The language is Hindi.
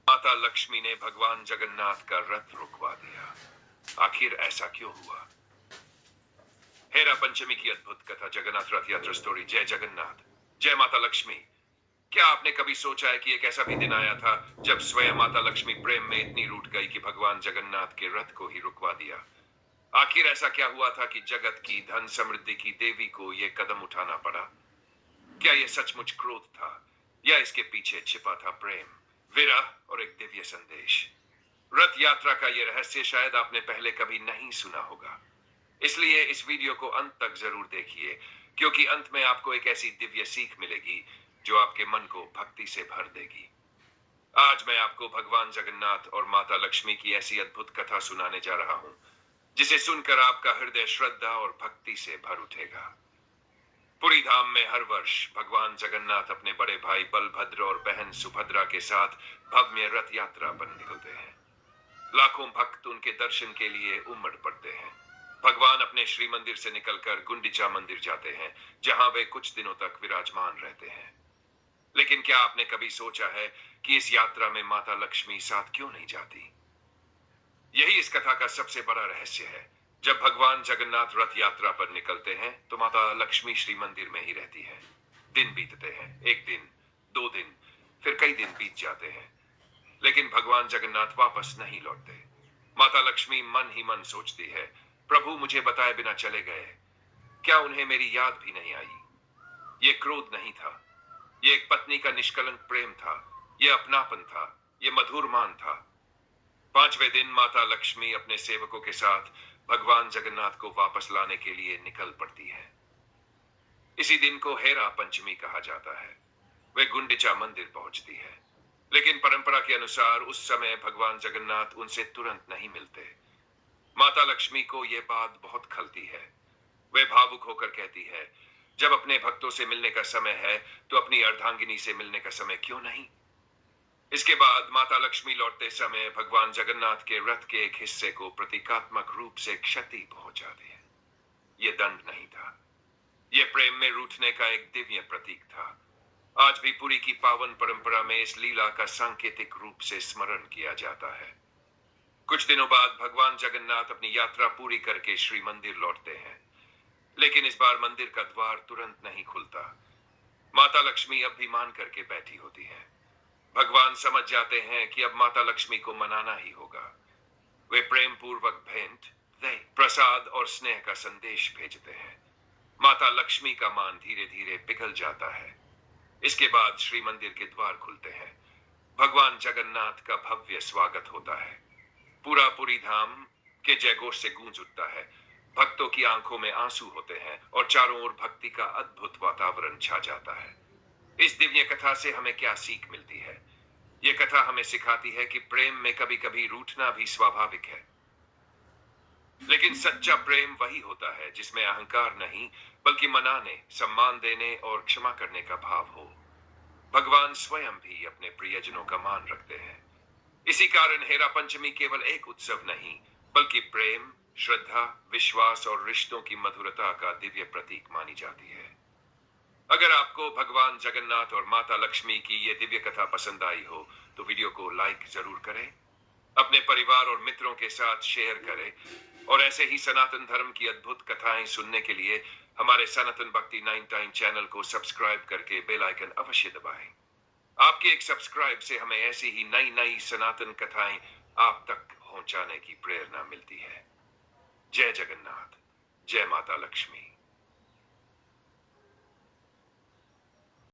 माता लक्ष्मी ने भगवान जगन्नाथ का रथ रुकवा दिया। आखिर ऐसा क्यों हुआ? हेरा पंचमी की अद्भुत कथा, जगन्नाथ रथ यात्रा स्टोरी। जय जगन्नाथ, जय माता लक्ष्मी। क्या आपने कभी सोचा है कि एक ऐसा भी दिन आया था जब स्वयं माता लक्ष्मी प्रेम में इतनी रूठ गई कि भगवान जगन्नाथ के रथ को ही रुकवा दिया? आखिर ऐसा क्या हुआ था कि जगत की धन समृद्धि की देवी को यह कदम उठाना पड़ा? क्या यह सचमुच क्रोध था, या इसके पीछे छिपा था प्रेम, विरह और एक दिव्य संदेश? रथ यात्रा का यह रहस्य शायद आपने पहले कभी नहीं सुना होगा, इसलिए इस वीडियो को अंत तक जरूर देखिए, क्योंकि अंत में आपको एक ऐसी दिव्य सीख मिलेगी जो आपके मन को भक्ति से भर देगी। आज मैं आपको भगवान जगन्नाथ और माता लक्ष्मी की ऐसी अद्भुत कथा सुनाने जा रहा हूं, जिसे सुनकर आपका हृदय श्रद्धा और भक्ति से भर उठेगा। पुरी धाम में हर वर्ष भगवान जगन्नाथ अपने बड़े भाई बलभद्र और बहन सुभद्रा के साथ भव्य रथ यात्रा पर निकलते हैं। लाखों भक्त उनके दर्शन के लिए उमड़ पड़ते हैं। भगवान अपने श्री मंदिर से निकलकर गुंडिचा मंदिर जाते हैं, जहां वे कुछ दिनों तक विराजमान रहते हैं। लेकिन क्या आपने कभी सोचा है कि इस यात्रा में माता लक्ष्मी साथ क्यों नहीं जाती? यही इस कथा का सबसे बड़ा रहस्य है। जब भगवान जगन्नाथ रथ यात्रा पर निकलते हैं तो माता लक्ष्मी श्री मंदिर में ही रहती है। दिन बीतते हैं, एक दिन, 2 दिन, फिर कई दिन बीत जाते हैं, लेकिन भगवान जगन्नाथ वापस नहीं लौटते। माता लक्ष्मी मन ही मन सोचती है, प्रभु मुझे बताए बिना चले गए, क्या उन्हें मेरी याद भी नहीं आई? ये क्रोध नहीं था, ये एक पत्नी का निष्कलंक प्रेम था, ये अपनापन था, ये मधुर मान था। 5वें दिन माता लक्ष्मी अपने सेवकों के साथ भगवान जगन्नाथ को वापस लाने के लिए निकल पड़ती है। इसी दिन को हेरा पंचमी कहा जाता है। वे गुंडिचा मंदिर पहुंचती है, लेकिन परंपरा के अनुसार उस समय भगवान जगन्नाथ उनसे तुरंत नहीं मिलते। माता लक्ष्मी को यह बात बहुत खलती है। वे भावुक होकर कहती है, जब अपने भक्तों से मिलने का समय है तो अपनी अर्धांगिनी से मिलने का समय क्यों नहीं? इसके बाद माता लक्ष्मी लौटते समय भगवान जगन्नाथ के रथ के एक हिस्से को प्रतीकात्मक रूप से क्षति पहुंचाती है। यह दंड नहीं था, यह प्रेम में रूठने का एक दिव्य प्रतीक था। आज भी पुरी की पावन परंपरा में इस लीला का सांकेतिक रूप से स्मरण किया जाता है। कुछ दिनों बाद भगवान जगन्नाथ अपनी यात्रा पूरी करके श्री मंदिर लौटते हैं, लेकिन इस बार मंदिर का द्वार तुरंत नहीं खुलता। माता लक्ष्मी अब भी मान करके बैठी होती है। भगवान समझ जाते हैं कि अब माता लक्ष्मी को मनाना ही होगा। वे प्रेम पूर्वक भेंट, दही, प्रसाद और स्नेह का संदेश भेजते हैं। माता लक्ष्मी का मान धीरे धीरे पिघल जाता है। इसके बाद श्री मंदिर के द्वार खुलते हैं। भगवान जगन्नाथ का भव्य स्वागत होता है। पूरा पुरी धाम के जयघोष से गूंज उठता है। भक्तों की आंखों में आंसू होते हैं और चारों ओर भक्ति का अद्भुत वातावरण छा जाता है। इस दिव्य कथा से हमें क्या सीख मिलती है? यह कथा हमें सिखाती है कि प्रेम में कभी कभी रूठना भी स्वाभाविक है, लेकिन सच्चा प्रेम वही होता है जिसमें अहंकार नहीं, बल्कि मनाने, सम्मान देने और क्षमा करने का भाव हो। भगवान स्वयं भी अपने प्रियजनों का मान रखते हैं। इसी कारण हेरा पंचमी केवल एक उत्सव नहीं, बल्कि प्रेम, श्रद्धा, विश्वास और रिश्तों की मधुरता का दिव्य प्रतीक मानी जाती है। अगर आपको भगवान जगन्नाथ और माता लक्ष्मी की ये दिव्य कथा पसंद आई हो तो वीडियो को लाइक जरूर करें, अपने परिवार और मित्रों के साथ शेयर करें, और ऐसे ही सनातन धर्म की अद्भुत कथाएं सुनने के लिए हमारे सनातन भक्ति 9 टाइम चैनल को सब्सक्राइब करके बेल आइकन अवश्य दबाएं। आपके एक सब्सक्राइब से हमें ऐसी ही नई नई सनातन कथाएं आप तक पहुंचाने की प्रेरणा मिलती है। जय जगन्नाथ, जय माता लक्ष्मी।